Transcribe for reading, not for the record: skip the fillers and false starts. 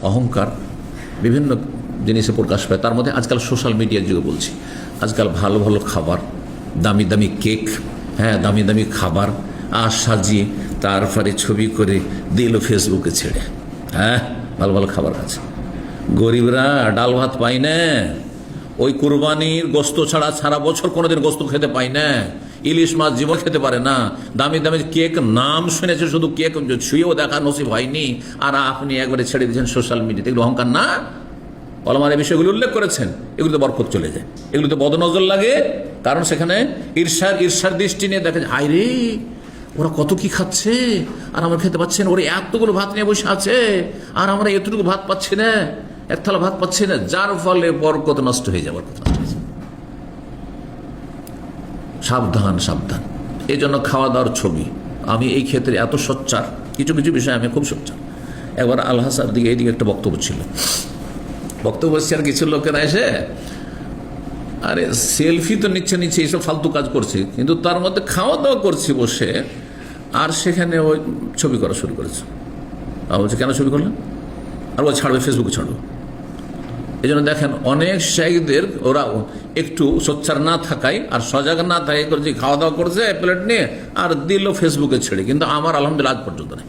অহংকার বিভিন্ন জিনিসে প্রকাশ পায়। তার মধ্যে আজকাল সোশ্যাল মিডিয়ার যুগে বলছি, আজকাল ভালো ভালো খাবার, দামি দামি কেক, হ্যাঁ দামি দামি খাবার আর সাজিয়ে তারপরে ছবি করে দিল ফেসবুকে ছেড়ে। হ্যাঁ ভালো ভালো খাবার আছে, গরিবরা ডাল ভাত পায় না, ওই কুরবানির গোস্ত ছাড়া সারা বছর কোনোদিন গোস্ত খেতে পায় না, ইলিশ মাছ জীবন খেতে পারে না, দামি দামি কেক নাম শুনেছে শুধু, কেক ছুঁয়েও দেখা নসিব হয়নি, আর আপনি একবারে ছেড়ে দিয়েছেন সোশ্যাল মিডিয়াতে। এগুলো অহংকার না? ওলামার এই বিষয়গুলো উল্লেখ করেছেন। এগুলোতে বরকত চলে যায়, এগুলোতে বদনজর লাগে, কারণ সেখানে ঈর্ষার দৃষ্টি নিয়ে দেখা যায়, হায় রে ওরা কত কি খাচ্ছে আর আমরা খেতে পাচ্ছি না, ওরা এতগুলো ভাত নিয়ে বসে আছে আর আমরা এতটুকু ভাত পাচ্ছি না, এক থালা ভাত পাচ্ছি না, যার ফলে বরকত নষ্ট হয়ে যাবে। সাবধান সাবধান। এই জন্য খাওয়া দাওয়ার ছবি, আমি এই ক্ষেত্রে এত সোচ্চার, কিছু কিছু বিষয়ে আমি খুব সোচ্চার। একবার আল হাসার দিকে এইদিকে একটা বক্তব্য ছিল, বক্তব্য বসছে আর কিছু লোকেরা এসে আরে সেলফি তো নিচ্ছে এইসব ফালতু কাজ করছে, কিন্তু তার মধ্যে খাওয়া দাওয়া করছি বসে, আর সেখানে ওই ছবি করা শুরু করেছে। আর বলছে কেন ছবি করলেন? আর ও ছাড়বে, ফেসবুকে ছাড়বে। এই জন্য দেখেন অনেক শাইখদের ওরা একটু সোচ্চার না থাকায় আর সজাগ না থাকে, খাওয়া দাওয়া করছে প্লেট নিয়ে আর দিল ফেসবুকে ছেড়ে, কিন্তু আমার আলহামদুলিল্লাহ আজ পর্যন্ত নেই।